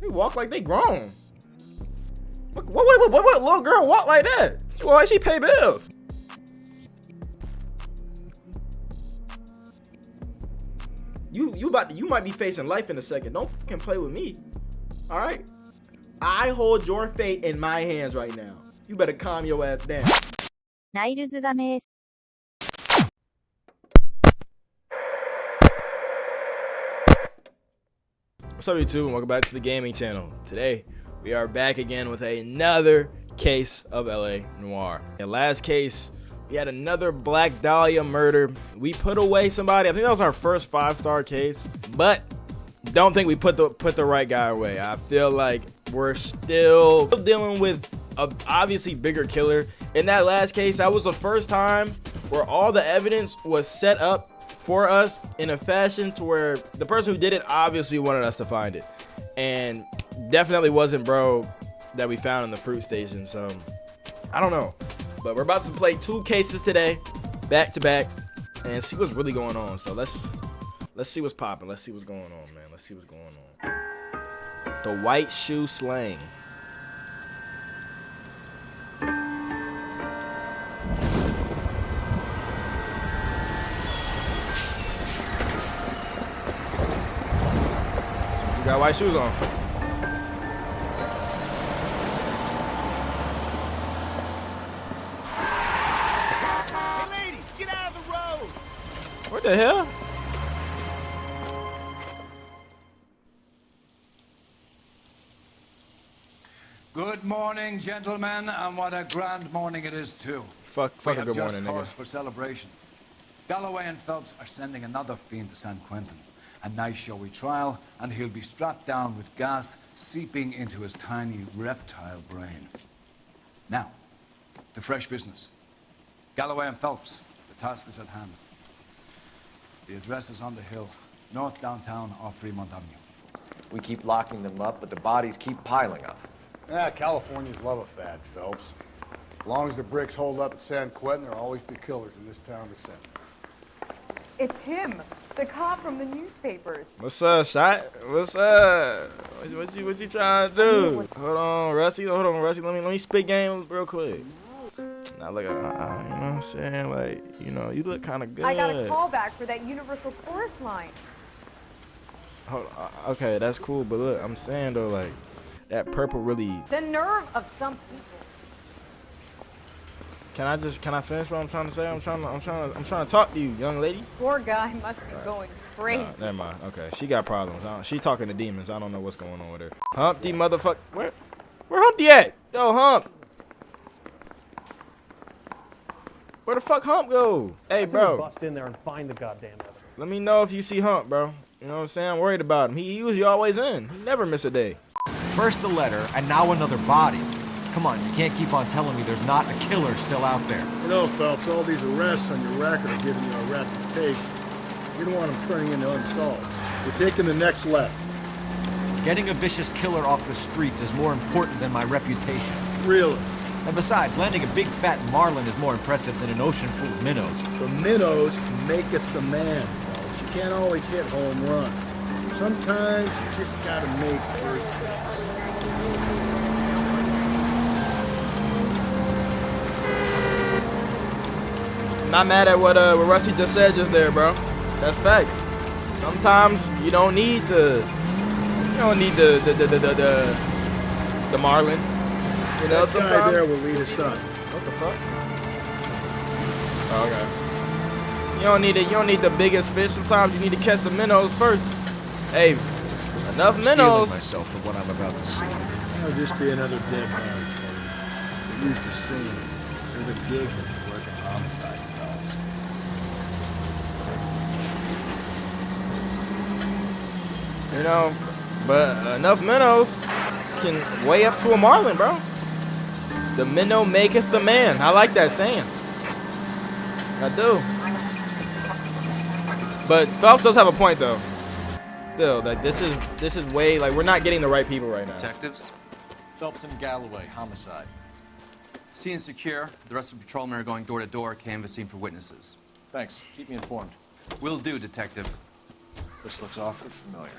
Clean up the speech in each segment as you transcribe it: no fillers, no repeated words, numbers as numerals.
They walk like they grown. Look, what little girl walk like that? She walk like she pay bills. You might be facing life in a second. Don't fucking play with me. All right? I hold your fate in my hands right now. You better calm your ass down. NairuzuGames. What's up, YouTube? Welcome back to the gaming channel. Today, we are back again with another case of LA Noire. In last case, we had another Black Dahlia murder. We put away somebody. I think that was our first 5-star case, but don't think we put the right guy away. I feel like we're still dealing with a obviously bigger killer. In that last case, that was the first time where all the evidence was set up for us in a fashion to where the person who did it obviously wanted us to find it, and definitely wasn't bro that we found in the fruit station. So I don't know, but we're about to play 2 cases today, back to back, and see what's really going on. So let's see what's popping. Let's see what's going on, man. Let's see what's going on. The white shoe slang. You got white shoes on. Hey ladies, get out of the road! What the hell? Good morning, gentlemen, and what a grand morning it is too. Fuck a good morning, cause nigga. for celebration. Galloway and Phelps are sending another fiend to San Quentin. A nice showy trial, and he'll be strapped down with gas seeping into his tiny reptile brain. Now, to fresh business. Galloway and Phelps, the task is at hand. The address is on the hill, north downtown off Fremont Avenue. We keep locking them up, but the bodies keep piling up. Yeah, Californians love a fad, Phelps. As long as the bricks hold up at San Quentin, there'll always be killers in this town to send. It's him, the cop from the newspapers. What's up, Shot? What's up? What you trying to do? Hold on, Rusty. Let me spit game real quick. Now look, you know what I'm saying? Like, you know, you look kind of good. I got a call back for that Universal Chorus line. Hold on, okay, that's cool, but look, I'm saying though, like, that purple really. The nerve of some people. Can I finish what I'm trying to say? I'm trying to talk to you, young lady. Poor guy must be going crazy. Never mind. Okay, she got problems. She talking to demons. I don't know what's going on with her. Humpty motherfucker. Where Humpty at? Yo, Hump. Where the fuck Hump go? Hey, bro. Bust in there and find the goddamn evidence. Let me know if you see Hump, bro. You know what I'm saying? I'm worried about him. He usually always in. He never miss a day. First the letter, and now another body. Come on, you can't keep on telling me there's not a killer still out there. You know, Phelps, all these arrests on your record are giving you a reputation. You don't want them turning into unsolved. You're taking the next left. Getting a vicious killer off the streets is more important than my reputation. Really? And besides, landing a big fat marlin is more impressive than an ocean full of minnows. The minnows maketh the man, Phelps. You can't always hit home runs. Sometimes you just gotta make first base. Not mad at what Rusty just said just there, bro. That's facts. Sometimes you don't need the marlin. You know, that guy there will lead us on. What the fuck? Oh, okay. You don't need the biggest fish. Sometimes you need to catch some minnows first. Hey, enough minnows. Myself for what I'm about to see. That'll just be another dead body. We're used to seeing they're the gig that you work at homicide, Phelps. You know, but enough minnows can weigh up to a marlin, bro. The minnow maketh the man. I like that saying. I do. But Phelps does have a point, though. Still, like this is way like we're not getting the right people right now. Detectives, Phelps and Galloway, homicide. scene is secure. The rest of the patrolmen are going door to door, canvassing for witnesses. Thanks. Keep me informed. Will do, Detective. This looks awfully familiar.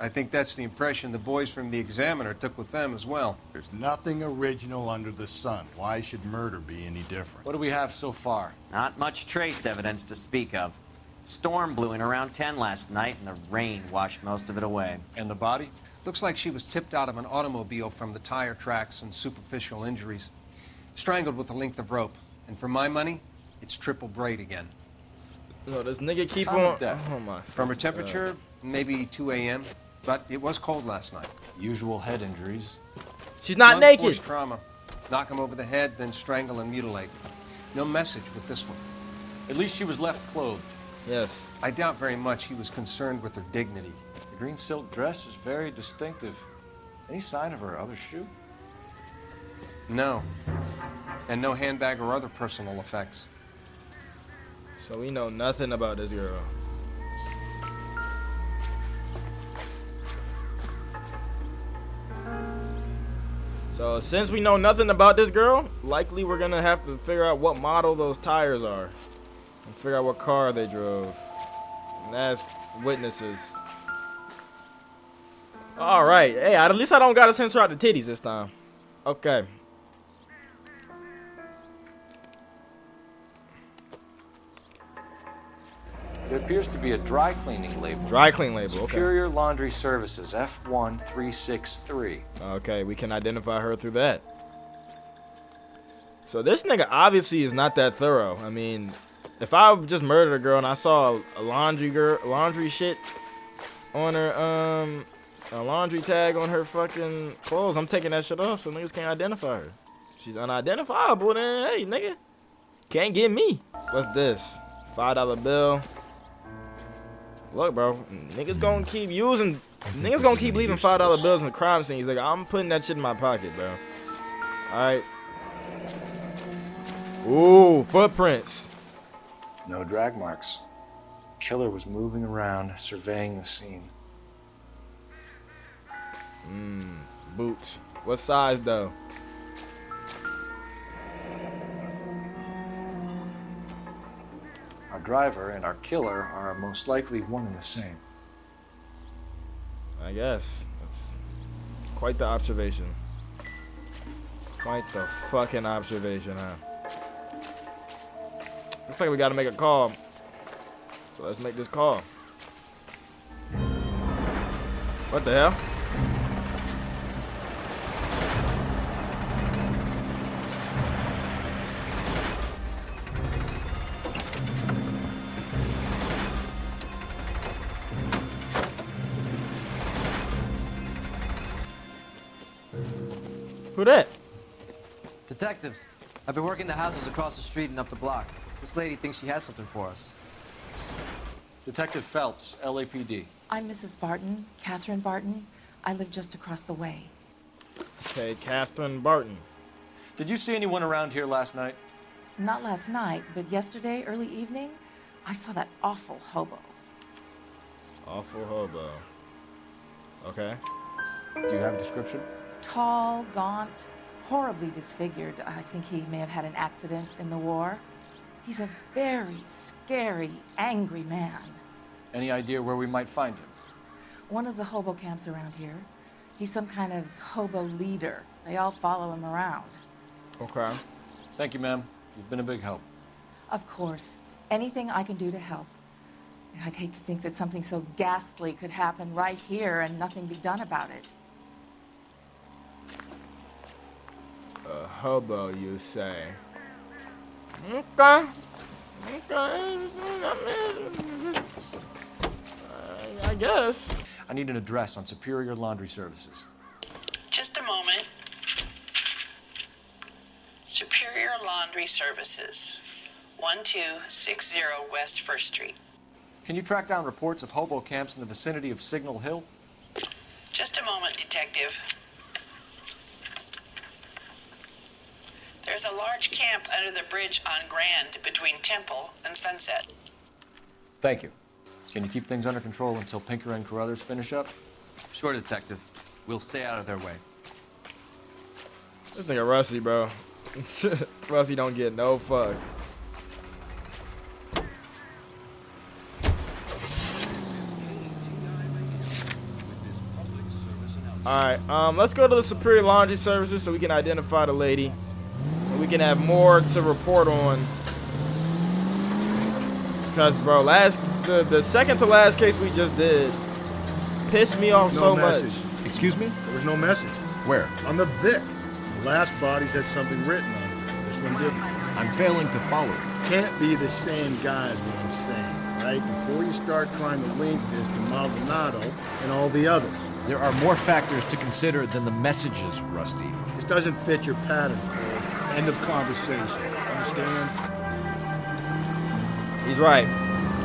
I think that's the impression the boys from the Examiner took with them as well. There's nothing original under the sun. Why should murder be any different? What do we have so far? Not much trace evidence to speak of. Storm blew in around 10 last night, and the rain washed most of it away. And the body? Looks like she was tipped out of an automobile from the tire tracks and superficial injuries. Strangled with a length of rope. And for my money, it's triple braid again. No, this nigga keep Time on. of death. Oh my. From her temperature, maybe 2 a.m., but it was cold last night. Usual head injuries. She's not Blunt naked. force trauma. Knock him over the head, then strangle and mutilate. No message with this one. At least she was left clothed. Yes. I doubt very much he was concerned with her dignity. The green silk dress is very distinctive. Any sign of her other shoe? No. And no handbag or other personal effects. So we know nothing about this girl. So since we know nothing about this girl, likely we're gonna have to figure out what model those tires are. And figure out what car they drove. And ask witnesses. Alright. Hey, at least I don't gotta censor out the titties this time. Okay. There appears to be a dry cleaning label. Dry clean label, okay. Superior Laundry Services, F1363. Okay, we can identify her through that. So this nigga obviously is not that thorough. I mean, if I just murdered a girl and I saw a laundry shit on her, a laundry tag on her fucking clothes, I'm taking that shit off so niggas can't identify her. She's unidentifiable, then hey, nigga, can't get me. What's this? $5 bill. Look, bro, niggas gonna keep leaving $5 bills in the crime scenes. Like, I'm putting that shit in my pocket, bro. All right. Ooh, footprints. No drag marks. Killer was moving around, surveying the scene. Boots. What size though? Our driver and our killer are most likely one and the same. I guess. That's quite the observation. Quite the fucking observation, huh? Looks like we gotta make a call. So let's make this call. What the hell? Who that? Detectives, I've been working the houses across the street and up the block. This lady thinks she has something for us. Detective Phelps, LAPD. I'm Mrs. Barton, Catherine Barton. I live just across the way. Okay, Catherine Barton. Did you see anyone around here last night? Not last night, but yesterday, early evening, I saw that awful hobo. Awful hobo. Okay. Do you have a description? Tall, gaunt, horribly disfigured. I think he may have had an accident in the war. He's a very scary, angry man. Any idea where we might find him? One of the hobo camps around here. He's some kind of hobo leader. They all follow him around. Okay. Thank you, ma'am. You've been a big help. Of course. Anything I can do to help. I'd hate to think that something so ghastly could happen right here and nothing be done about it. A hobo, you say? Okay. Okay. I guess. I need an address on Superior Laundry Services. Just a moment. Superior Laundry Services, 1260 West 1st Street. Can you track down reports of hobo camps in the vicinity of Signal Hill? Just a moment, Detective. There's a large camp under the bridge on Grand between Temple and Sunset. Thank you. Can you keep things under control until Pinker and Carruthers finish up? Sure, Detective. We'll stay out of their way. This nigga Rusty, bro. Rusty don't get no fucks. Alright, let's go to the Superior Laundry Services so we can identify the lady. And we can have more to report on. Because, bro, the second to last case we just did pissed me off so much. Excuse me? There was no message. Where? On the Vic. The last bodies had something written on it. This one didn't. I'm failing to follow. Can't be the same guy is what I'm saying, right? Before you start trying to link this to Maldonado and all the others. There are more factors to consider than the messages, Rusty. This doesn't fit your pattern, Cole. End of conversation. Understand? He's right.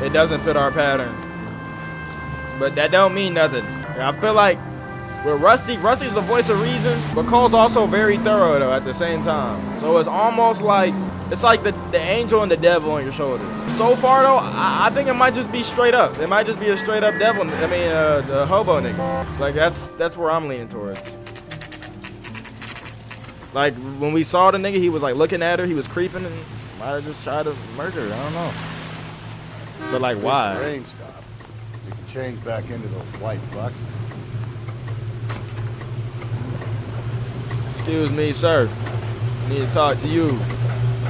It doesn't fit our pattern. But that don't mean nothing. I feel like with Rusty's the voice of reason, but Cole's also very thorough though at the same time. So it's almost like it's like the angel and the devil on your shoulder. So far though, I think it might just be straight up. It might just be a straight up devil. I mean, the hobo nigga. Like that's where I'm leaning towards. Like when we saw the nigga, he was like looking at her, he was creeping, and might have just tried to murder her. I don't know. But like, why? The rain stopped. You can change back into those white bucks. Excuse me, sir. I need to talk to you,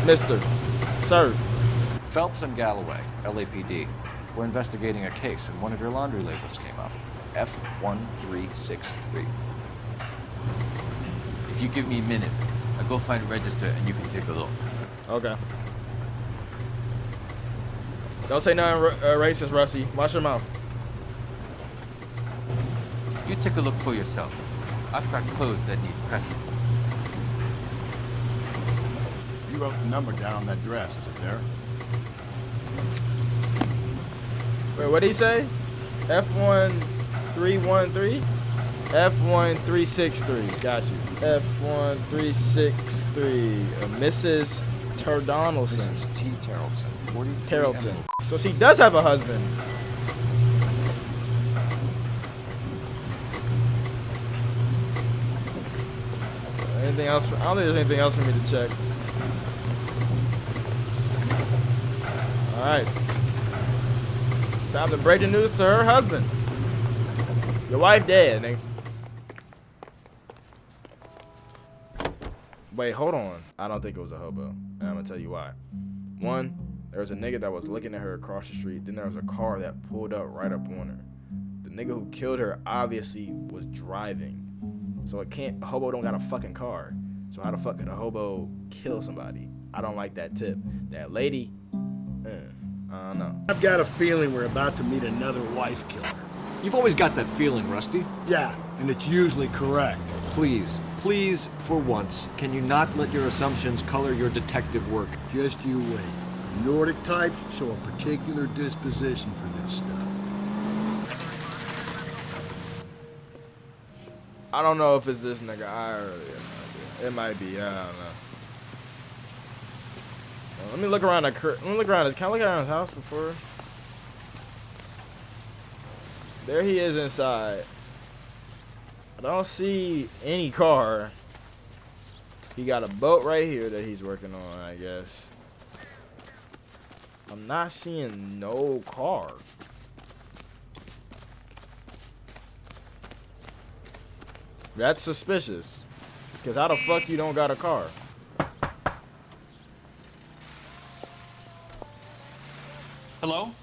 Mr. Sir. Phelps and Galloway, LAPD. We're investigating a case, and one of your laundry labels came up. F1363. If you give me a minute, I'll go find a register and you can take a look. Okay. Don't say nothing racist, Rusty. Watch your mouth. You take a look for yourself. I've got clothes that need pressing. You wrote the number down on that dress. Is it there? Wait, what did he say? F1313? F1363. Got you. F1363. Mrs. Tardonelson. Mrs. T. Tarleton. Tarleton. So she does have a husband. Anything else? I don't think there's anything else for me to check. All right. Time to break the news to her husband. Your wife dead, nigga. Wait, hold on. I don't think it was a hobo. And I'm gonna tell you why. One, there was a nigga that was looking at her across the street. Then there was a car that pulled up right up on her. The nigga who killed her obviously was driving. So a hobo don't got a fucking car. So how the fuck could a hobo kill somebody? I don't like that tip. That lady, I don't know. I've got a feeling we're about to meet another wife killer. You've always got that feeling, Rusty. Yeah, and it's usually correct. Please, for once, can you not let your assumptions color your detective work? Just you wait. Nordic types show a particular disposition for this stuff. I don't know if it's this nigga. It might be. I don't know. Let me look around. Can I look around his house before? There he is inside. I don't see any car. He got a boat right here that he's working on, I guess. I'm not seeing no car. That's suspicious. Because how the fuck you don't got a car? Hello?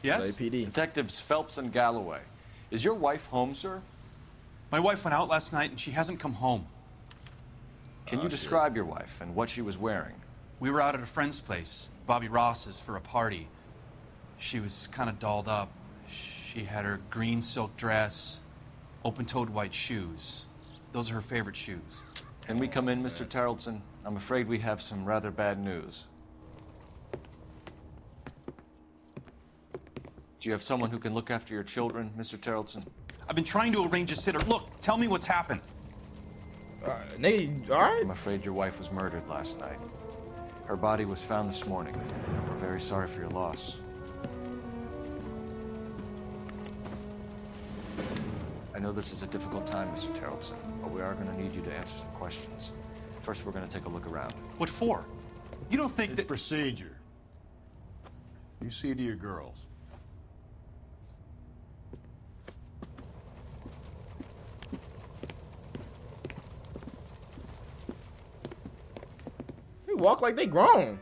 Yes? LAPD. Detectives Phelps and Galloway. Is your wife home, sir? My wife went out last night and she hasn't come home. Can you describe your wife and what she was wearing? We were out at a friend's place, Bobby Ross's, for a party. She was kind of dolled up. She had her green silk dress, open-toed white shoes. Those are her favorite shoes. Can we come in, Mr. Tarleton? I'm afraid we have some rather bad news. Do you have someone who can look after your children, Mr. Tarleton? I've been trying to arrange a sitter. Look, tell me what's happened. Nigga, all right? I'm afraid your wife was murdered last night. Her body was found this morning. We're very sorry for your loss. I know this is a difficult time, Mr. Tarleton, but we are going to need you to answer some questions. First, we're going to take a look around. What for? You don't think It's procedure. You see to your girls. walk like they grown.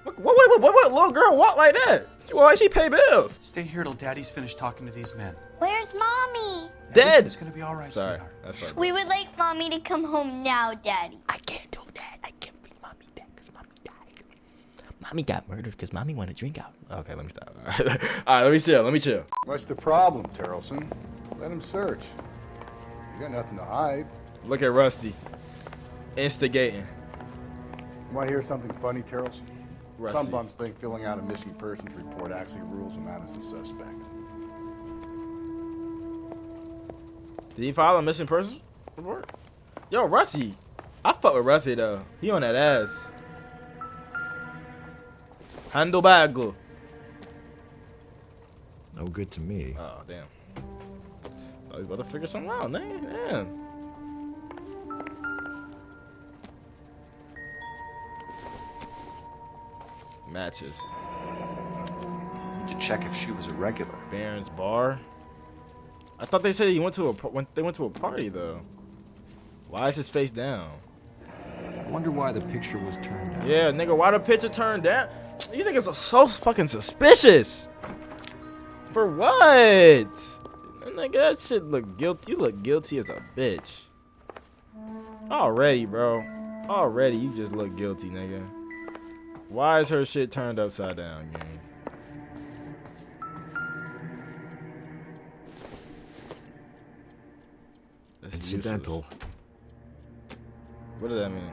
Look, what little girl walk like that? She walk like she pay bills. Stay here till Daddy's finished talking to these men. Where's Mommy? Dead. It's gonna be all right, Sorry, sweetheart. that's right. We would like Mommy to come home now, Daddy. I can't do that. I can't bring Mommy back because Mommy died. Mommy got murdered because Mommy wanted to drink out. Okay, let me stop. All right, let me chill. What's the problem, Terrelson? Let him search. You got nothing to hide. Look at Rusty. Instigating. You want to hear something funny, Terrelson? Rusty. Some bums think filling out a missing persons report actually rules him out as a suspect. Did he file a missing persons report? Yo, Rusty. I fuck with Rusty though. He on that ass. Handle bag. No good to me. Oh, damn. Oh, he's about to figure something out, man. Damn. Matches. To check if she was a regular. Barron's bar. I thought they said he went to they went to a party though. Why is his face down? I wonder why the picture was turned down. Yeah, nigga, why the picture turned down? These niggas are so fucking suspicious. For what? Nigga, that shit look guilty. You look guilty as a bitch. Already, bro. Already, you just look guilty, nigga. Why is her shit turned upside down, gang? That's incidental. Useless. What does that mean?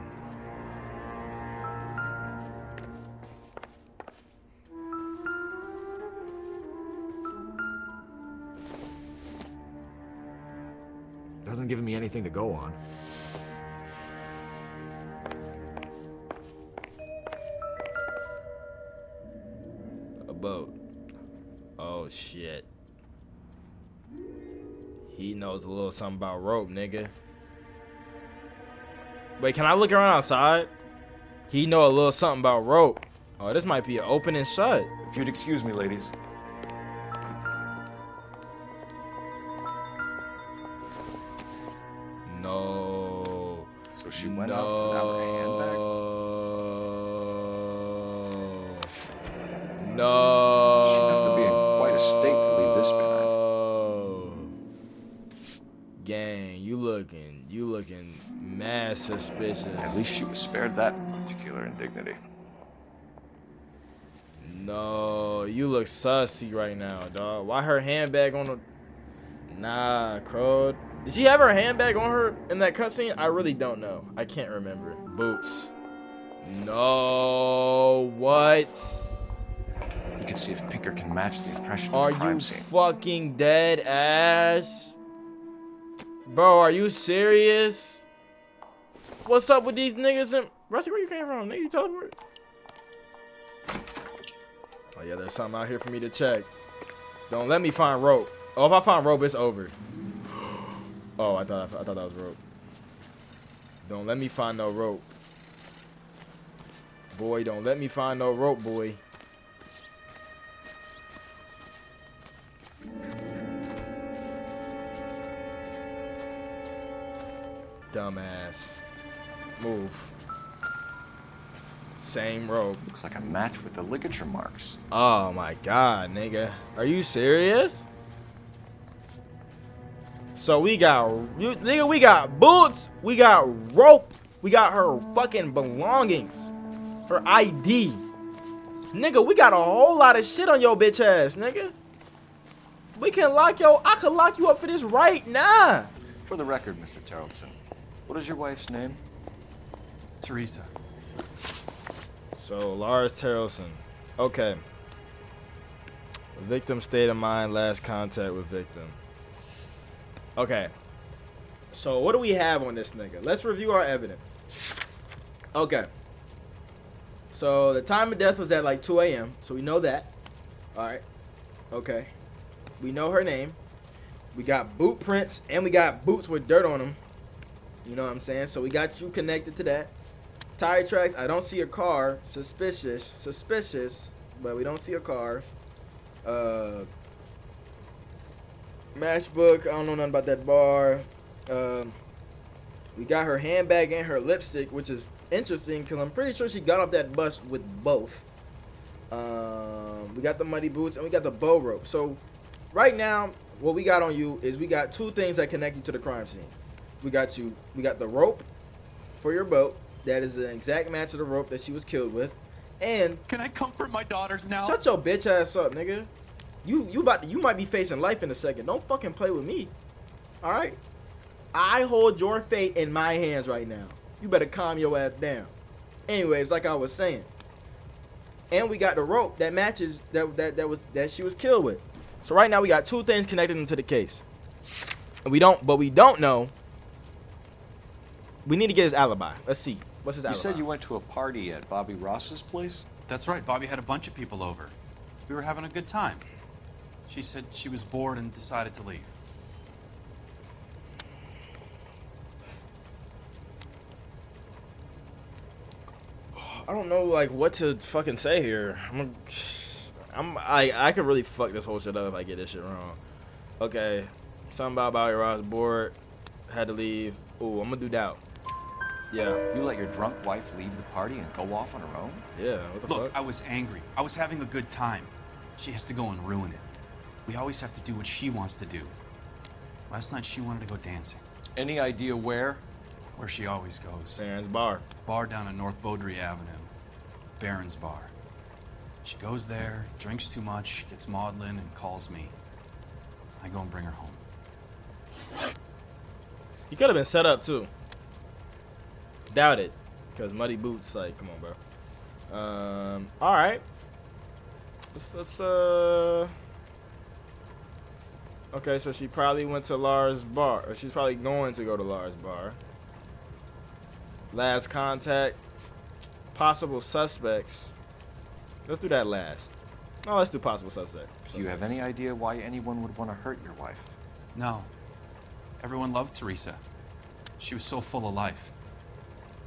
Doesn't give me anything to go on. A boat. Oh shit. He knows a little something about rope, nigga. Wait, can I look around outside? He know a little something about rope. Oh, this might be an open and shut. If you'd excuse me, ladies. No. So she went up without her handbag? No. She'd have to be in quite a state to leave this behind. Gang, you looking mad suspicious. At least she was spared that particular indignity. No, you look sussy right now, dog. Why her handbag on the... Nah, Crowd. Did she have her handbag on her in that cutscene? I really don't know. I can't remember. Boots. No, what? You can see if Pinker can match the impression Are of the crime you scene. fucking dead ass? Bro, are you serious? What's up with these niggas? Rusty, where you came from? Nigga, you teleport? Oh yeah, there's something out here for me to check. Don't let me find rope. Oh, if I find rope, it's over. Oh, I thought that was rope. Don't let me find no rope. Boy, don't let me find no rope, boy. Dumbass. Move. Same rope. Looks like a match with the ligature marks. Oh my god, nigga. Are you serious? So we got, nigga, we got boots, we got rope, we got her fucking belongings, her ID. Nigga, we got a whole lot of shit on your bitch ass, nigga. We can I can lock you up for this right now. For the record, Mr. Tarleton, what is your wife's name? Teresa. So, Lars Tarleton. Okay. Victim state of mind, last contact with victim. Okay. So, what do we have on this nigga? Let's review our evidence. Okay. So, the time of death was at like 2 a.m. So, we know that. Alright. Okay. We know her name. We got boot prints, and we got boots with dirt on them. You know what I'm saying? So, we got you connected to that. Tire tracks, I don't see a car. Suspicious, but we don't see a car. Matchbook, I don't know nothing about that bar. We got her handbag and her lipstick, which is interesting because I'm pretty sure she got off that bus with both. We got the muddy boots and we got the bow rope. So right now, what we got on you is we got two things that connect you to the crime scene. We got the rope for your boat. That is the exact match of the rope that she was killed with. And can I comfort my daughters now? Shut your bitch ass up, nigga. You might be facing life in a second. Don't fucking play with me. All right? I hold your fate in my hands right now. You better calm your ass down. Anyways, like I was saying. And we got the rope that matches that she was killed with. So right now we got two things connected into the case. And we don't know. We need to get his alibi. Let's see. What's his alibi? You said you went to a party at Bobby Ross's place? That's right. Bobby had a bunch of people over. We were having a good time. She said she was bored and decided to leave. I don't know like what to fucking say here. I could really fuck this whole shit up if I get this shit wrong. Okay, something about Bobby Ross bored, had to leave. Ooh, I'm gonna do doubt. Yeah. You let your drunk wife leave the party and go off on her own? Yeah. What the fuck? Look, I was angry. I was having a good time. She has to go and ruin it. We always have to do what she wants to do. Last night she wanted to go dancing. Any idea where? Where she always goes. Baron's Bar. Bar down on North Beaudry Avenue. Baron's Bar. She goes there, drinks too much, gets maudlin, and calls me. I go and bring her home. He could have been set up too. Doubt it, because muddy boots. Like, come on, bro. All right. Let's Okay, so she probably went to Lars' bar. Or she's probably going to go to Lars' bar. Last contact. Possible suspects. Let's do that last. No, let's do possible suspects. Do you have any idea why anyone would want to hurt your wife? No. Everyone loved Teresa. She was so full of life.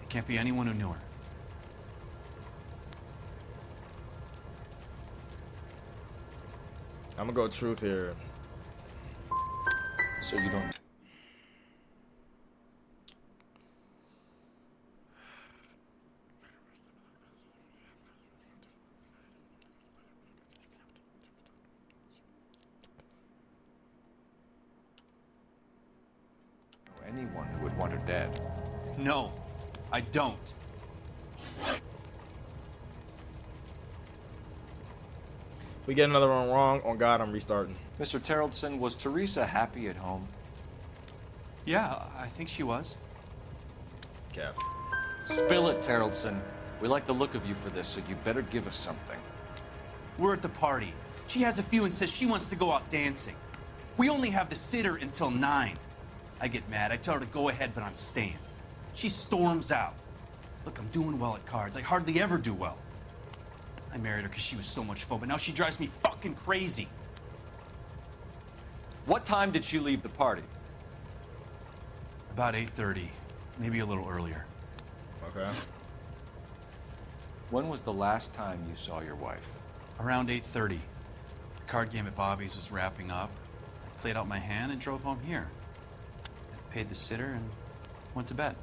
It can't be anyone who knew her. I'm gonna go truth here. So you don't... anyone who would want her dead. No, I don't. If we get another one wrong, on God, I'm restarting. Mr. Terrellson, was Teresa happy at home? Yeah, I think she was. Cap. Spill it, Terrellson. We like the look of you for this, so you better give us something. We're at the party. She has a few and says she wants to go out dancing. We only have the sitter until 9. I get mad. I tell her to go ahead, but I'm staying. She storms out. Look, I'm doing well at cards. I hardly ever do well. I married her because she was so much fun, but now she drives me fucking crazy. What time did she leave the party? About 8:30, maybe a little earlier. Okay. When was the last time you saw your wife? Around 8:30. The card game at Bobby's was wrapping up. I played out my hand and drove home here. I paid the sitter and went to bed.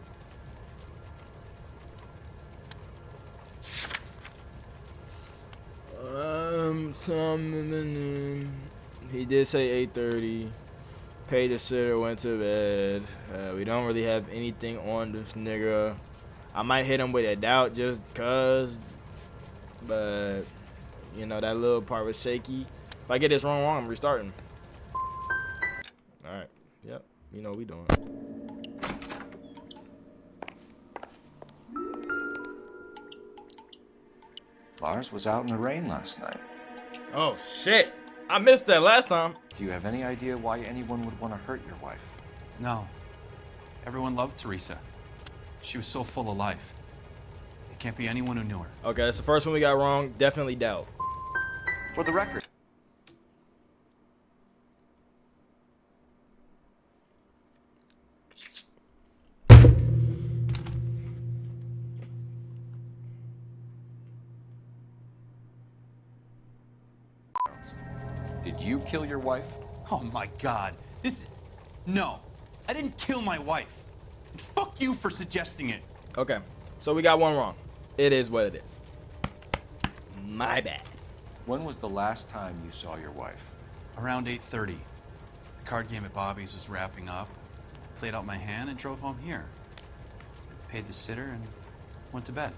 He did say 8:30. Paid the sitter, went to bed. We don't really have anything on this nigga. I might hit him with a doubt just cause, but you know that little part was shaky. If I get this wrong, I'm restarting. All right. Yep. You know what we doing. Lars was out in the rain last night. Oh shit! I missed that last time. Do you have any idea why anyone would want to hurt your wife? No. Everyone loved Teresa. She was so full of life. It can't be anyone who knew her. Okay, that's the first one we got wrong. Definitely doubt. For the record. Did you kill your wife? Oh my God. No. I didn't kill my wife. And fuck you for suggesting it. Okay. So we got one wrong. It is what it is. My bad. When was the last time you saw your wife? Around 8:30. The card game at Bobby's was wrapping up. Played out my hand and drove home here. Paid the sitter and went to bed.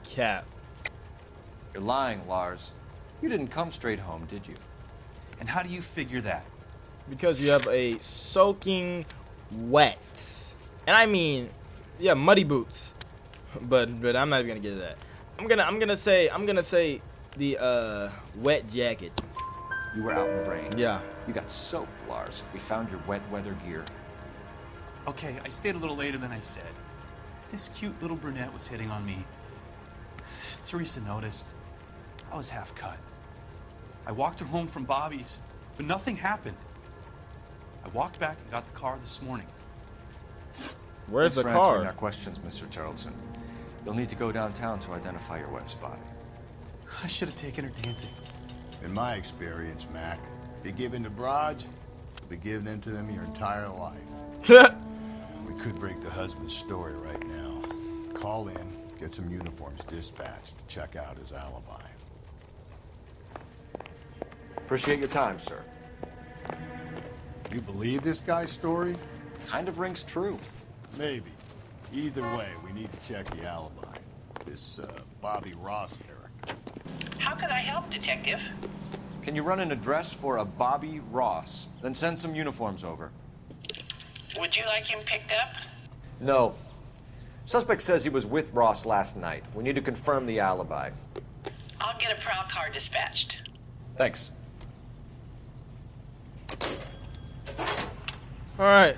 Cap. You're lying, Lars. You didn't come straight home, did you? And how do you figure that? Because you have a soaking wet, and I mean, yeah, muddy boots. But I'm not even gonna get to that. I'm gonna say the wet jacket. You were out in the rain. Yeah. You got soaked, Lars. We found your wet weather gear. Okay, I stayed a little later than I said. This cute little brunette was hitting on me. Teresa noticed. I was half cut. I walked her home from Bobby's, but nothing happened. I walked back and got the car this morning. Where's the Thanks for answering car? our questions, Mr. Tarleton. You'll need to go downtown to identify your wife's body. I should have taken her dancing. In my experience, Mac, if you give in to broads, you'll be giving in to them your entire life. We could break the husband's story right now. Call in, get some uniforms dispatched to check out his alibi. Appreciate your time, sir. You believe this guy's story? Kind of rings true. Maybe. Either way, we need to check the alibi. This Bobby Ross character. How can I help, Detective? Can you run an address for a Bobby Ross? Then send some uniforms over. Would you like him picked up? No. Suspect says he was with Ross last night. We need to confirm the alibi. I'll get a prowl car dispatched. Thanks. All right.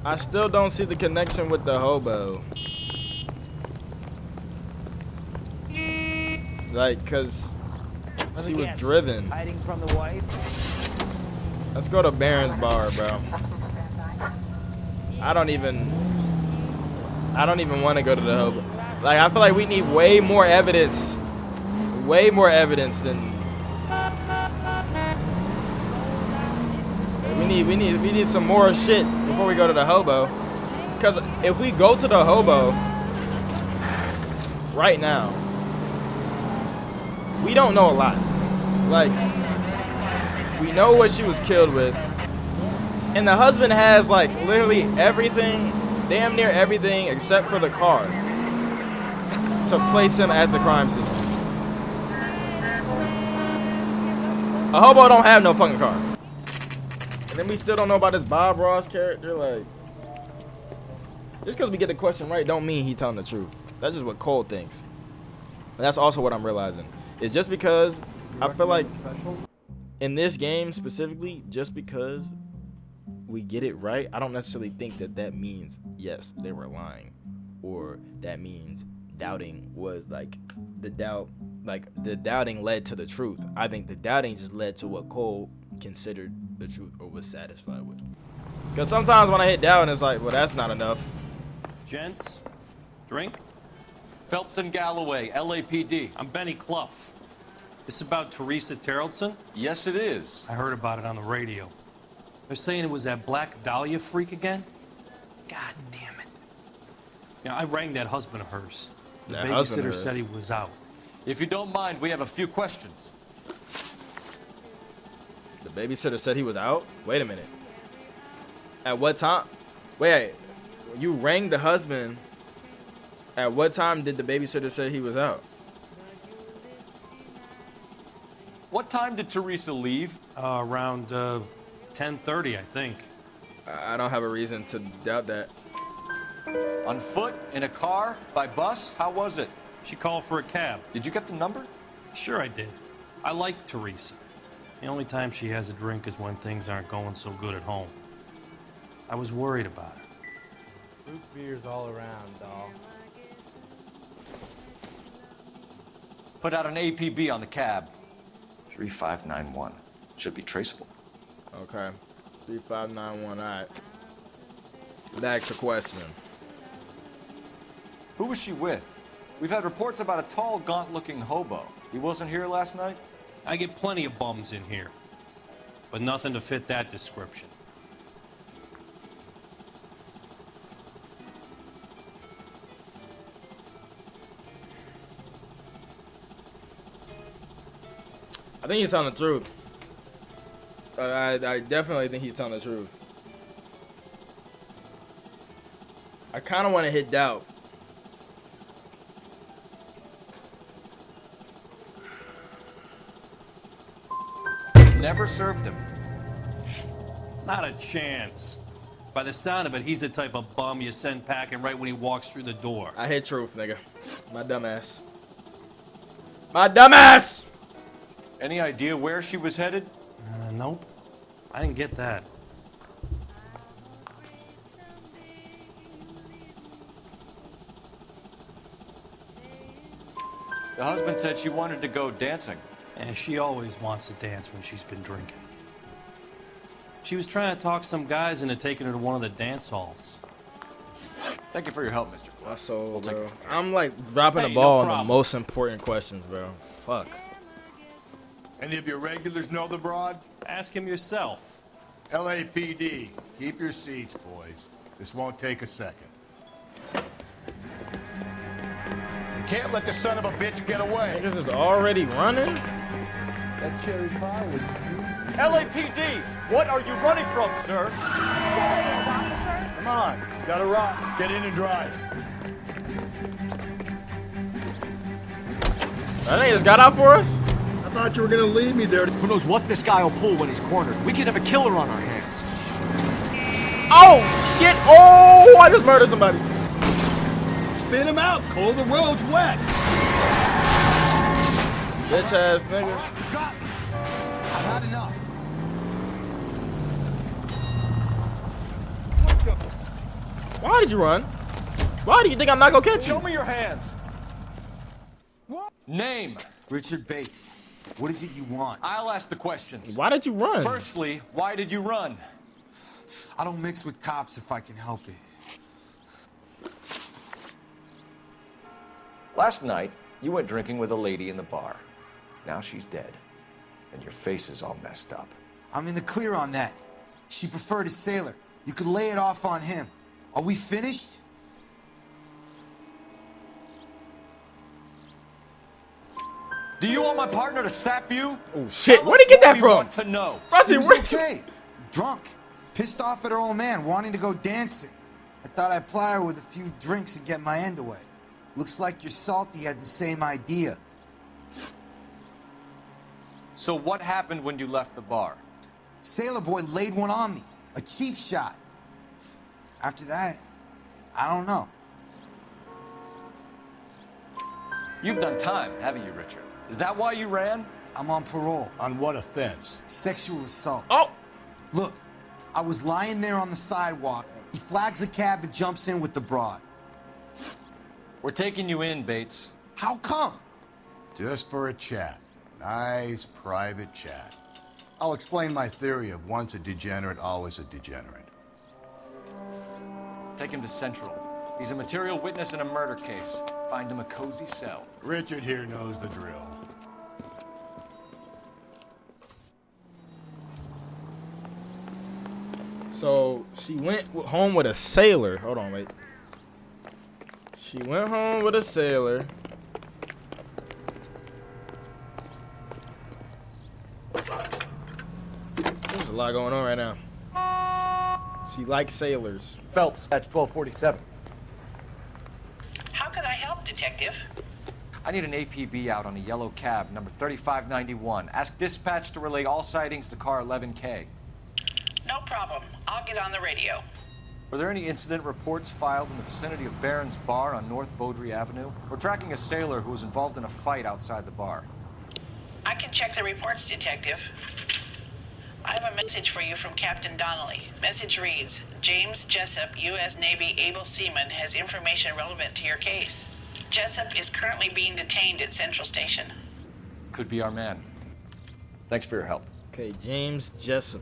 I still don't see the connection with the hobo. Like, cause she was driven. Hiding from the wife. Let's go to Baron's bar, bro. I don't even want to go to the hobo. Like, I feel like we need way more evidence. Way more evidence than we need some more shit before we go to the hobo. Because if we go to the hobo right now, we don't know a lot. Like, we know what she was killed with, and the husband has like literally everything, damn near everything except for the car to place him at the crime scene. A hobo don't have no fucking car. And then we still don't know about this Bob Ross character. Like, just because we get the question right don't mean he's telling the truth. That's just what Cole thinks. And that's also what I'm realizing. It's just because I feel like in this game specifically, just because we get it right, I don't necessarily think that that means, yes, they were lying. Or that means doubting was like the doubting led to the truth. I think the doubting just led to what Cole considered the truth or was satisfied with. Because sometimes when I hit down, it's like, well, that's not enough. Gents, drink. Phelps and Galloway, LAPD. I'm Benny Clough. This about Teresa Tarleton? Yes, it is. I heard about it on the radio. They're saying it was that Black Dahlia freak again? God damn it. Yeah, I rang that husband of hers. The babysitter said he was out. If you don't mind, we have a few questions. The babysitter said he was out? Wait a minute. At what time? Wait, you rang the husband. At what time did the babysitter say he was out? What time did Teresa leave? Around 10:30, I think. I don't have a reason to doubt that. On foot? In a car? By bus? How was it? She called for a cab. Did you get the number? Sure I did. I like Teresa. The only time she has a drink is when things aren't going so good at home. I was worried about her. Root beers all around, dog. Put out an APB on the cab. 3591. Should be traceable. Okay. 3591, all right. Back to question. Who was she with? We've had reports about a tall, gaunt-looking hobo. He wasn't here last night? I get plenty of bums in here, but nothing to fit that description. I think he's telling the truth. I definitely think he's telling the truth. I kind of want to hit doubt. Never served him. Not a chance. By the sound of it, he's the type of bum you send packing right when he walks through the door. I hit truth, nigga. My dumbass. My dumbass! Any idea where she was headed? Nope. I didn't get that. The husband said she wanted to go dancing. Yeah, she always wants to dance when she's been drinking. She was trying to talk some guys into taking her to one of the dance halls. Thank you for your help, Mr. My soul, bro. I'm like dropping the Hey, ball no on the most important questions, bro. Fuck. Any of your regulars know the broad? Ask him yourself. LAPD, keep your seats, boys. This won't take a second. You can't let the son of a bitch get away. Niggas is already running? That cherry pie was... LAPD, what are you running from, sir? Come on, gotta rock. Get in and drive. That nigga just got out for us? I thought you were gonna leave me there. Who knows what this guy will pull when he's cornered? We could have a killer on our hands. Oh, shit. Oh, I just murdered somebody. Spin him out, Cole. The road's wet. Bitch ass nigga. I've had enough. Why did you run? Why do you think I'm not gonna catch you? Show me your hands. What? Name. Richard Bates. What is it you want? I'll ask the questions. Why did you run? Firstly, why did you run? I don't mix with cops if I can help it. Last night, you went drinking with a lady in the bar. Now she's dead. And your face is all messed up. I'm in the clear on that. She preferred a sailor. You could lay it off on him. Are we finished? Do you want my partner to sap you? Oh shit, where'd he get that from? Want to know. Rusty, Seems where'd okay. Drunk. Pissed off at her old man, wanting to go dancing. I thought I'd ply her with a few drinks and get my end away. Looks like your salty had the same idea. So what happened when you left the bar? Sailor boy laid one on me. A cheap shot. After that, I don't know. You've done time, haven't you, Richard? Is that why you ran? I'm on parole. On what offense? Sexual assault. Oh! Look, I was lying there on the sidewalk. He flags a cab and jumps in with the broad. We're taking you in, Bates. How come? Just for a chat. Nice private chat. I'll explain my theory of once a degenerate, always a degenerate. Take him to Central. He's a material witness in a murder case. Find him a cozy cell. Richard here knows the drill. So she went home with a sailor. Hold on, wait. She went home with a sailor. There's a lot going on right now. She likes sailors. Phelps, patch 1247. How can I help, Detective? I need an APB out on a yellow cab, number 3591. Ask dispatch to relay all sightings to car 11K. No problem. I'll get on the radio. Were there any incident reports filed in the vicinity of Barron's Bar on North Beaudry Avenue? We're tracking a sailor who was involved in a fight outside the bar. I can check the reports, Detective. I have a message for you from Captain Donnelly. Message reads, James Jessup, U.S. Navy able seaman, has information relevant to your case. Jessup is currently being detained at Central Station. Could be our man. Thanks for your help. Okay, James Jessup.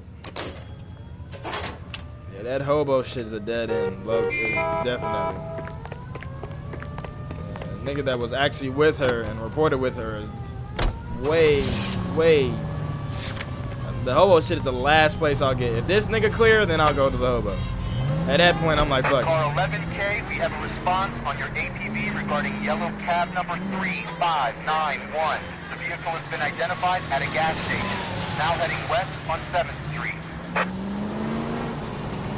Yeah, that hobo shit is a dead end. Look, definitely. The nigga that was actually with her and reported with her is way. The hobo shit is the last place I'll get. If this nigga clear, then I'll go to the hobo. At that point, I'm like, fuck. Car 11K, we have a response on your APB regarding yellow cab number 3591. The vehicle has been identified at a gas station. Now heading west on 7th Street.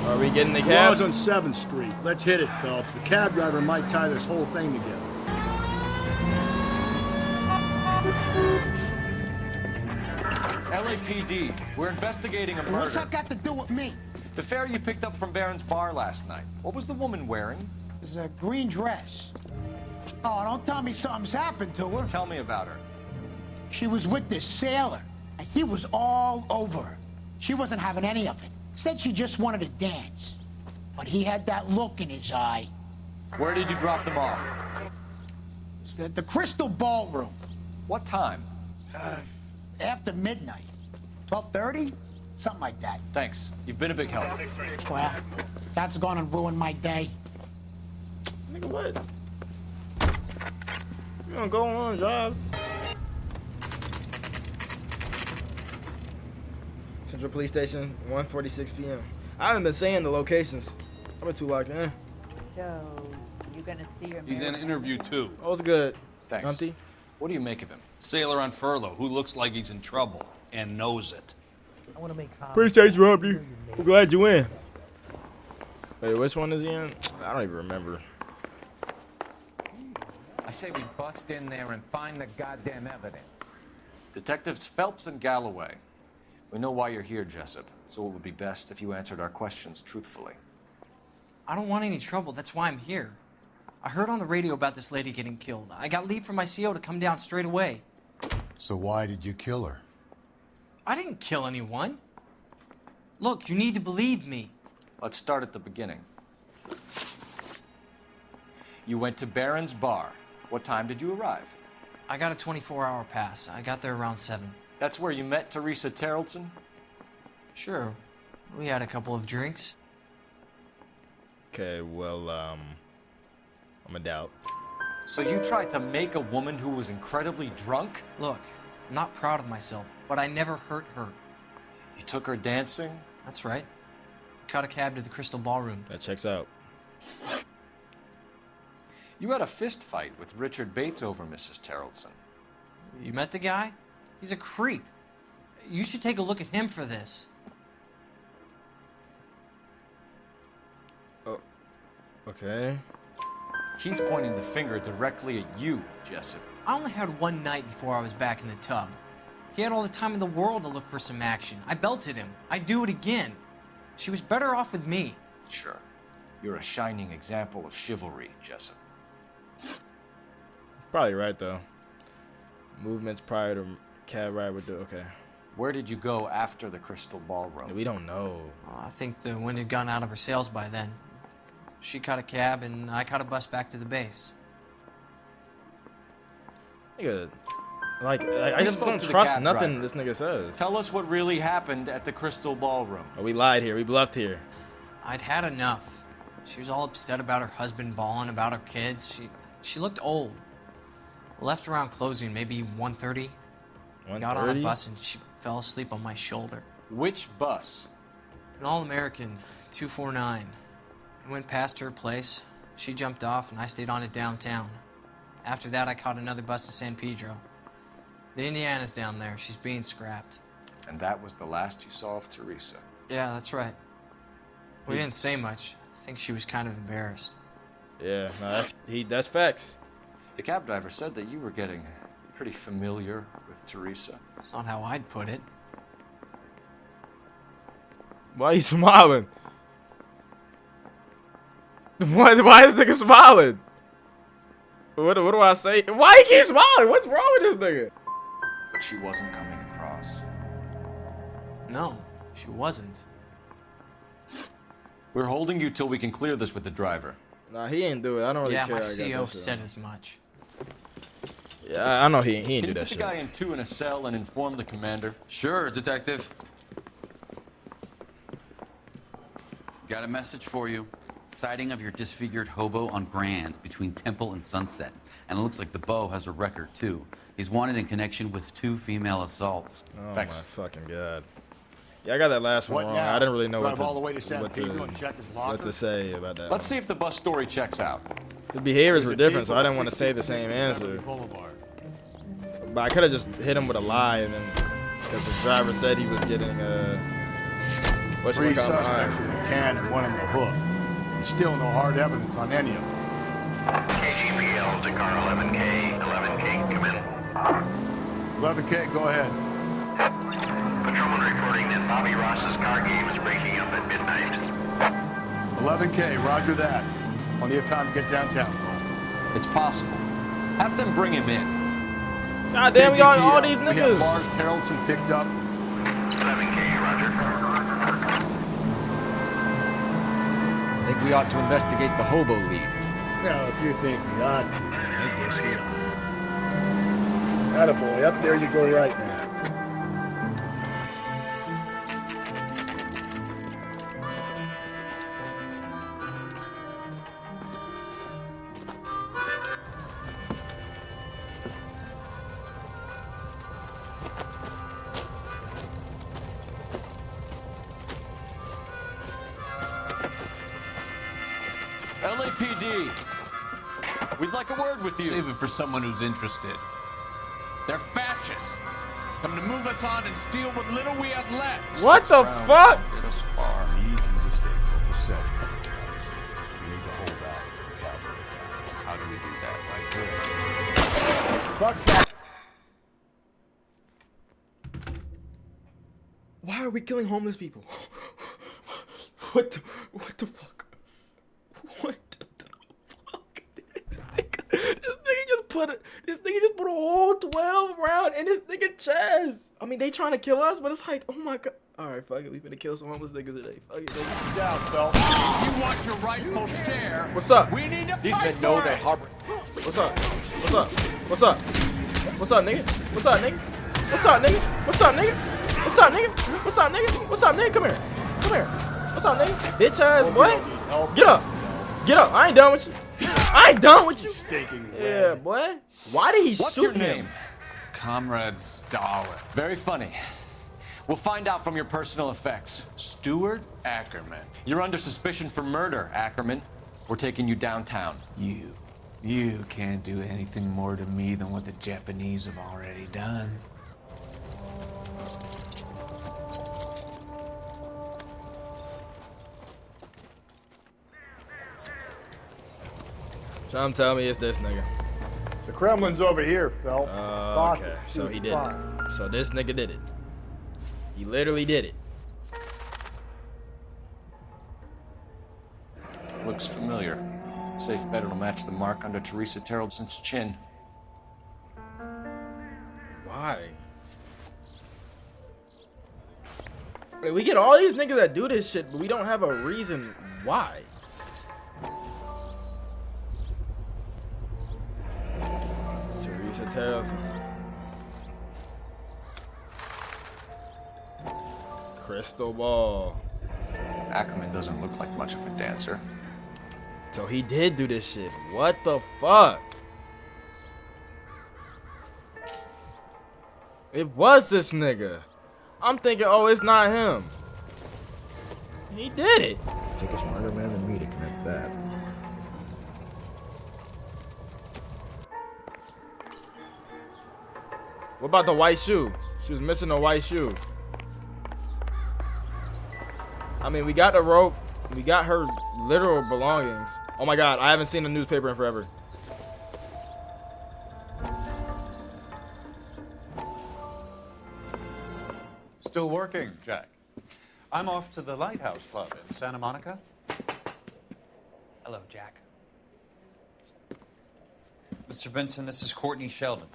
Are we getting the The cab? law's on 7th Street. Let's hit it, Phelps. The cab driver might tie this whole thing together. LAPD, we're investigating a murder. What's that got to do with me? The fare you picked up from Barron's bar last night. What was the woman wearing? It's a green dress. Oh, don't tell me something's happened to her. Tell me about her. She was with this sailor, and he was all over her. She wasn't having any of it. Said she just wanted to dance. But he had that look in his eye. Where did you drop them off? It's at the Crystal Ballroom. What time? After midnight. 12:30? Something like that. Thanks. You've been a big help. Well, that's gonna ruin my day. Nigga, what? You gonna go on a job? Central Police Station, 1:46 p.m. I haven't been saying the locations. I've been too locked in. So, you gonna see your He's in interview too. That was good. Thanks. Humpty? What do you make of him? Sailor on furlough who looks like he's in trouble and knows it. I want to make Appreciate you, Humpty. I'm glad you in. Wait, which one is he in? I don't even remember. I say we bust in there and find the goddamn evidence. Detectives Phelps and Galloway. We know why you're here, Jessup, so it would be best if you answered our questions truthfully. I don't want any trouble. That's why I'm here. I heard on the radio about this lady getting killed. I got leave from my CO to come down straight away. So why did you kill her? I didn't kill anyone. Look, you need to believe me. Let's start at the beginning. You went to Barron's bar. What time did you arrive? I got a 24-hour pass. I got there around 7. That's where you met Teresa Terrelson? Sure. We had a couple of drinks. Okay, well, I'm a doubt. So you tried to make a woman who was incredibly drunk? Look, I'm not proud of myself, but I never hurt her. You took her dancing? That's right. Caught a cab to the Crystal Ballroom. That checks out. You had a fist fight with Richard Bates over Mrs. Terrelson. You met the guy? He's a creep. You should take a look at him for this. Oh, okay. He's pointing the finger directly at you, Jessup. I only had one night before I was back in the tub. He had all the time in the world to look for some action. I belted him. I'd do it again. She was better off with me. Sure. You're a shining example of chivalry, Jessup. Probably right, though. Movements prior to cab ride would do. Okay. Where did you go after the Crystal Ballroom? We don't know. I think the wind had gone out of her sails by then. She caught a cab, and I caught a bus back to the base. Nigga, like, I just don't trust nothing this nigga says. Tell us what really happened at the Crystal Ballroom. Oh, we lied here. We bluffed here. I'd had enough. She was all upset about her husband bawling about her kids. She looked old. Left around closing, maybe 1:30. Got on a bus and she fell asleep on my shoulder. Which bus? An All-American 249. I went past her place. She jumped off and I stayed on it downtown. After that, I caught another bus to San Pedro. The Indiana's down there. She's being scrapped. And that was the last you saw of Teresa? Yeah, that's right. We didn't say much. I think she was kind of embarrassed. Yeah, no, that's facts. The cab driver said that you were getting pretty familiar with Teresa. That's not how I'd put it. Why are you smiling? Why is this nigga smiling? What do I say? Why he keep smiling? What's wrong with this nigga? But she wasn't coming across. No, she wasn't. We're holding you till we can clear this with the driver. Nah, he ain't do it. I don't really care. Yeah, my I CO said as much. Yeah, I know he ain't do that shit. Can you put the guy in 2 in a cell and inform the commander? Sure, Detective. Got a message for you. Sighting of your disfigured hobo on Grand between Temple and Sunset. And it looks like the beau has a record, too. He's wanted in connection with 2 female assaults. Oh, Thanks. my fucking God. Yeah, I got that last one wrong. Now? I didn't really know Drive all the way to San Pedro and check his locker? what to say about that. Let's see if the bus story checks out. The behaviors were different, so I didn't want to say the same answer. But I could have just hit him with a lie, and then because the driver said he was getting 3 suspects in the can and 1 in the hook. And still no hard evidence on any of them. KGPL to car 11K. 11K, come in. 11K, go ahead. Patrolman reporting that Bobby Ross's car game is breaking up at midnight. 11K, roger that. Plenty of time to get downtown. It's possible. Have them bring him in. God damn, we got all these We have niggas. Lars Harrelson picked up. 11K, roger. I think we ought to investigate the hobo lead. Well, if you think we ought to, I guess we ought. Attaboy, up there you go right now. LAPD, we'd like a word with you. Save it for someone who's interested. They're fascists. Come to move us on and steal what little we have left. What the fuck? Get us far. We need you to stay focused. We need to hold out for cavalry. How do we do that? Like this. Buckshot. Why are we killing homeless people? What the fuck? What the fuck? This nigga just put a whole 12 round in this nigga chest. I mean, they trying to kill us, but it's like, oh my god. Alright, fuck it. We finna kill some homeless niggas today. Fuck it. Nigga. Down, Phil. If you want your rightful share, What's up? we need to These fight men know for they it. harbor. What's up? What's up? What's up? What's up, nigga? What's up, nigga? What's up, nigga? What's up, nigga? What's up, nigga? What's up, nigga? What's up, nigga? Come here. Come here. What's up, nigga? Bitch ass boy. Get up. Get up. I ain't done with you. I ain't done with you. Yeah, boy. Why did he What's shoot your him? name? Comrade Stalin. Very funny. We'll find out from your personal effects. Stuart Ackerman. You're under suspicion for murder, Ackerman. We're taking you downtown. You can't do anything more to me than what the Japanese have already done. Some tell me it's this nigga. The Kremlin's over here, Phil. Okay, so he did it. So this nigga did it. He literally did it. Looks familiar. Safe bet it'll match the mark under Teresa Terrelson's chin. Why? Wait, we get all these niggas that do this shit, but we don't have a reason why. Teresa Terrelson. Crystal ball. Ackerman doesn't look like much of a dancer. So he did do this shit. What the fuck? It was this nigga. I'm thinking, oh, it's not him. He did it. Take a smarter man than me to connect that. What about the white shoe? She was missing a white shoe. I mean, we got the rope. We got her literal belongings. Oh my god, I haven't seen a newspaper in forever. Still working, Jack. I'm off to the Lighthouse Club in Santa Monica. Hello, Jack. Mr. Benson, this is Courtney Sheldon.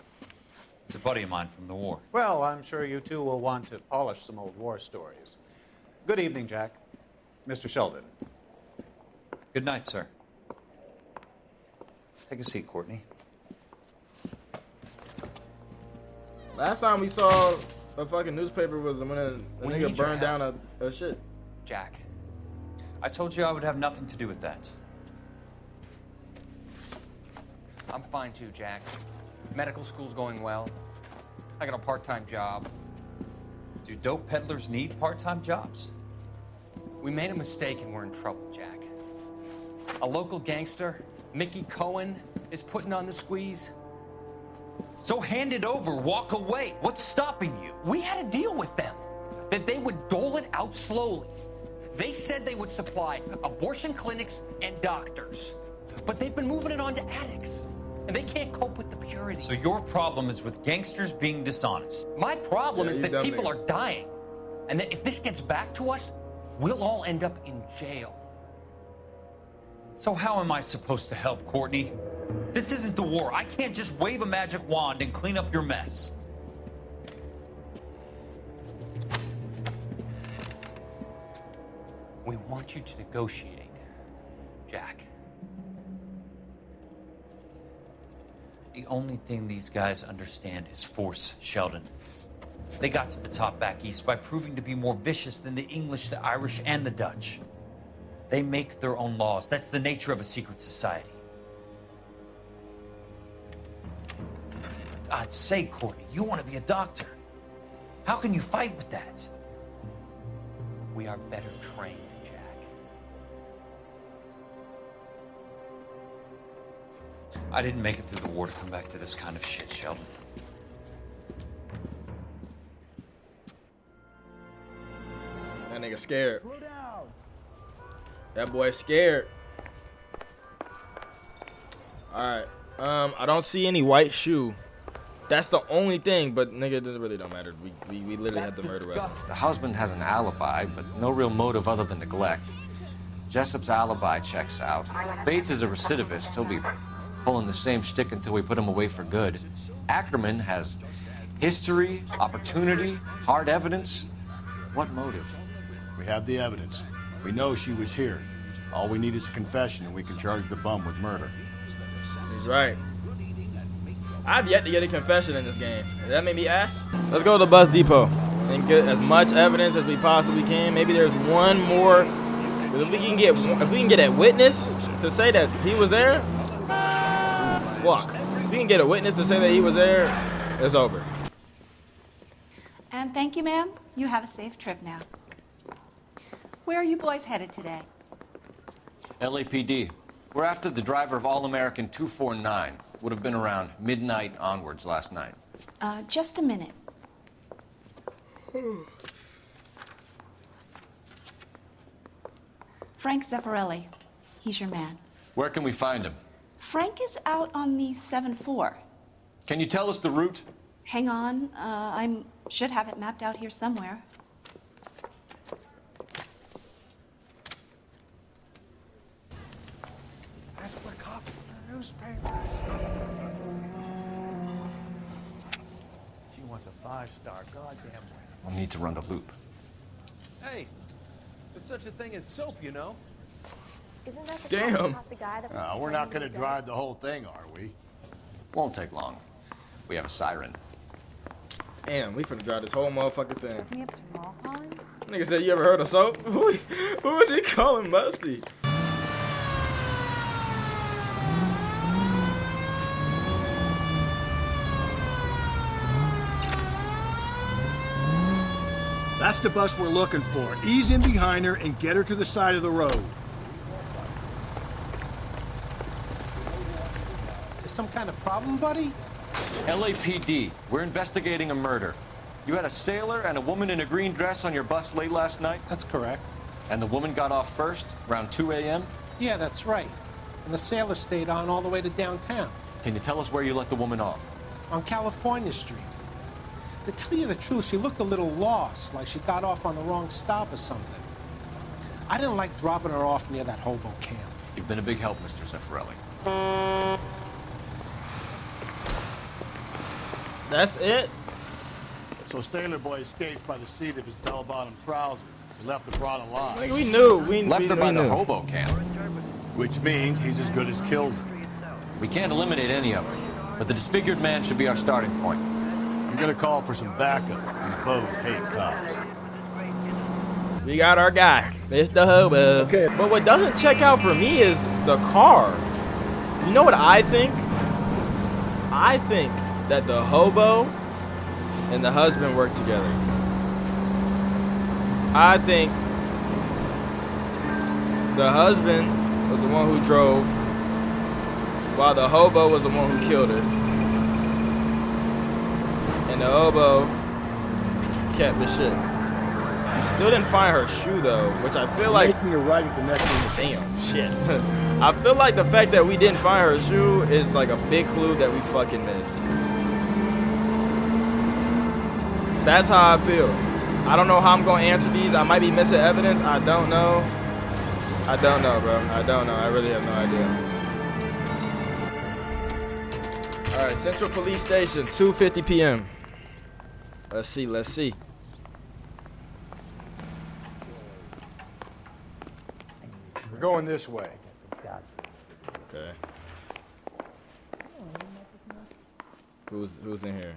He's a buddy of mine from the war. Well, I'm sure you two will want to polish some old war stories. Good evening, Jack. Mr. Sheldon. Good night, sir. Take a seat, Courtney. Last time we saw a fucking newspaper was when a nigga burned down a shit. Jack. I told you I would have nothing to do with that. I'm fine too, Jack. Medical school's going well. I got a part-time job. Do dope peddlers need part-time jobs? We made a mistake and we're in trouble, Jack. A local gangster, Mickey Cohen, is putting on the squeeze. So hand it over, walk away. What's stopping you? We had a deal with them that they would dole it out slowly. They said they would supply abortion clinics and doctors, but they've been moving it on to addicts, and they can't cope with the purity. So your problem is with gangsters being dishonest. My problem is that people nigga. are dying, and that if this gets back to us, we'll all end up in jail. So how am I supposed to help, Courtney? This isn't the war. I can't just wave a magic wand and clean up your mess. We want you to negotiate, Jack. The only thing these guys understand is force, Sheldon. They got to the top back east by proving to be more vicious than the English, the Irish, and the Dutch. They make their own laws. That's the nature of a secret society. God's sake, Courtney, you want to be a doctor. How can you fight with that? We are better trained, Jack. I didn't make it through the war to come back to this kind of shit, Sheldon. That nigga scared. That boy scared. Alright. I don't see any white shoe. That's the only thing, but nigga, it really don't matter. We literally had the murder weapon. The husband has an alibi, but no real motive other than neglect. Jessup's alibi checks out. Bates is a recidivist. He'll be pulling the same shtick until we put him away for good. Ackerman has history, opportunity, hard evidence. What motive? We have the evidence. We know she was here. All we need is a confession, and we can charge the bum with murder. He's right. I've yet to get a confession in this game. That made me ask. Let's go to the bus depot and get as much evidence as we possibly can. Maybe there's one more. If we can get a witness to say that he was there, fuck. If we can get a witness to say that he was there, it's over. And thank you, ma'am. You have a safe trip now. Where are you boys headed today? LAPD. We're after the driver of All-American 249. Would have been around midnight onwards last night. Just a minute. Frank Zeffirelli. He's your man. Where can we find him? Frank is out on the 7-4. Can you tell us the route? Hang on. I should have it mapped out here somewhere. That's the copy of the newspaper. She wants a 5-star, goddamn way. We'll need to run the loop. Hey, there's such a thing as soap, you know. Isn't that the Damn. about the guy that We're not going to drive the whole thing, are we? Won't take long. We have a siren. Damn, we finna drive this whole motherfucking thing. me up to Mulholland? Nigga said, you ever heard of soap? Who was he calling Musty? That's the bus we're looking for. Ease in behind her and get her to the side of the road. Is some kind of problem, buddy? LAPD. We're investigating a murder. You had a sailor and a woman in a green dress on your bus late last night? That's correct. And the woman got off first, around 2 a.m.? Yeah, that's right. And the sailor stayed on all the way to downtown. Can you tell us where you let the woman off? On California Street. To tell you the truth, she looked a little lost, like she got off on the wrong stop or something. I didn't like dropping her off near that hobo camp. You've been a big help, Mr. Zeffirelli. That's it? So Sailor Boy escaped by the seat of his bell-bottom trousers. He left the broad alive. Like, we knew. Left her by the knew. hobo camp. Which means he's as good as killed her. We can't eliminate any of them, but the disfigured man should be our starting point. I'm gonna call for some backup. These bows hate cops. We got our guy, Mr. Hobo. Okay. But what doesn't check out for me is the car. You know what I think? I think that the hobo and the husband work together. I think the husband was the one who drove, while the hobo was the one who killed her. the oboe kept the shit. We still didn't find her shoe though, which I feel like Making a right at the next intersection. damn shit. I feel like the fact that we didn't find her shoe is like a big clue that we fucking missed. That's how I feel. I don't know how I'm gonna answer these. I might be missing evidence. I don't know. I don't know, bro. I don't know. I really have no idea. All right, Central Police Station, 2:50 p.m. Let's see. Let's see. We're going this way. Okay. Who's in here?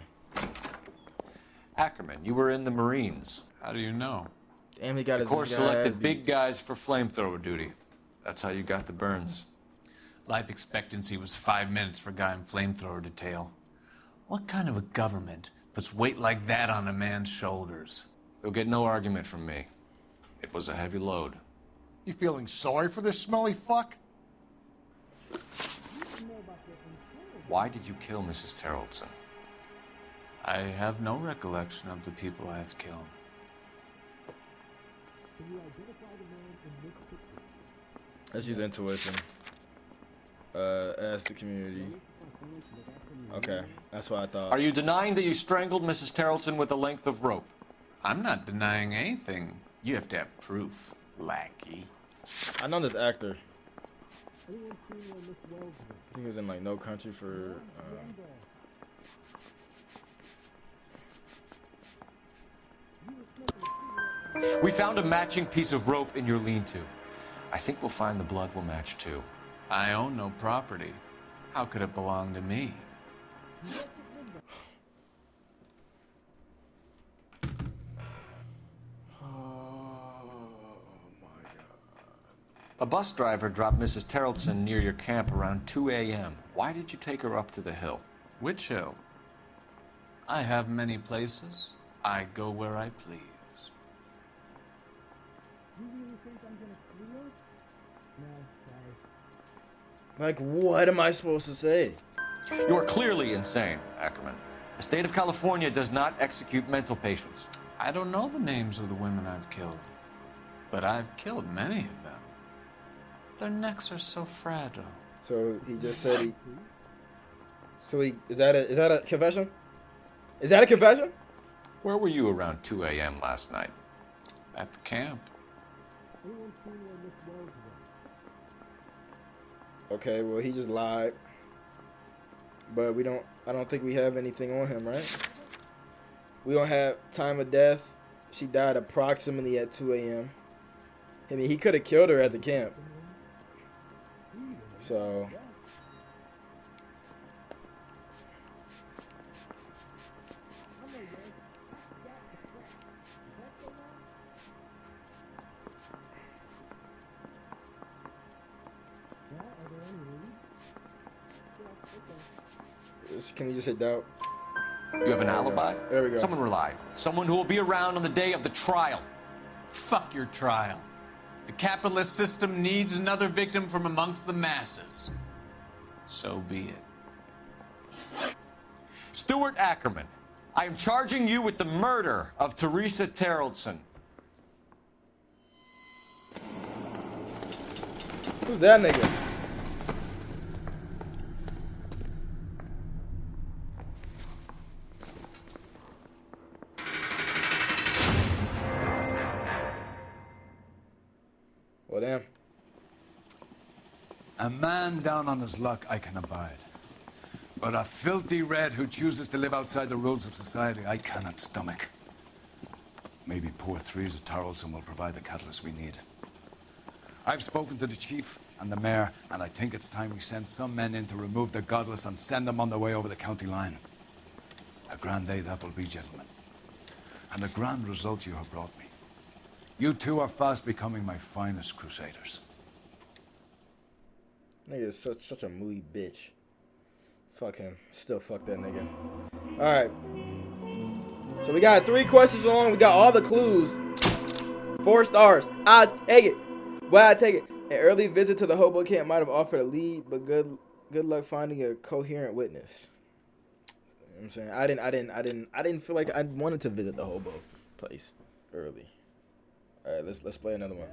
Ackerman, you were in the Marines. How do you know? Damn, he got The his Corps guy selected ass big guys for flamethrower duty. That's how you got the burns. Life expectancy was 5 minutes for a guy in flamethrower detail. What kind of a government puts weight like that on a man's shoulders? You'll get no argument from me. It was a heavy load. You feeling sorry for this smelly fuck? Why did you kill Mrs. Terrellson? I have no recollection of the people I have killed. Let's use intuition. Ask the community. Okay, that's what I thought. Are you denying that you strangled Mrs. Terrellson with a length of rope? I'm not denying anything. You have to have proof, lackey. I know this actor. I think he was in like No Country for. We found a matching piece of rope in your lean-to. I think we'll find the blood will match too. I own no property. How could it belong to me? A bus driver dropped Mrs. Terrellson near your camp around 2 a.m. Why did you take her up to the hill? Which hill? I have many places. I go where I please. Like, what am I supposed to say? You are clearly insane, Ackerman. The state of California does not execute mental patients. I don't know the names of the women I've killed, but I've killed many of them. Their necks are so fragile. So he just said he. So he is that a confession? Is that a confession? Where were you around 2 a.m. last night? At the camp. Okay, well he just lied. But I don't think we have anything on him, right? We don't have time of death. She died approximately at 2 a.m. I mean, he could have killed her at the camp. So can we just hit doubt? You have an alibi? There we go. Someone reliable. Someone who will be around on the day of the trial. Fuck your trial. The capitalist system needs another victim from amongst the masses. So be it. Stuart Ackerman, I am charging you with the murder of Teresa Terrellson. Who's that nigga? Well, damn. A man down on his luck I can abide. But a filthy red who chooses to live outside the rules of society I cannot stomach. Maybe poor Teresa Terrellson will provide the catalyst we need. I've spoken to the chief and the mayor, and I think it's time we send some men in to remove the godless and send them on their way over the county line. A grand day that will be, gentlemen. And a grand result you have brought me. You two are fast becoming my finest crusaders. Nigga is such a moody bitch. Fuck him. Still fuck that nigga. Alright. So we got 3 questions on. We got all the clues. 4 stars. I take it. Well, I take it. An early visit to the hobo camp might have offered a lead, but good luck finding a coherent witness. what I'm saying? I didn't feel like I wanted to visit the hobo place early. All right, let's play another one.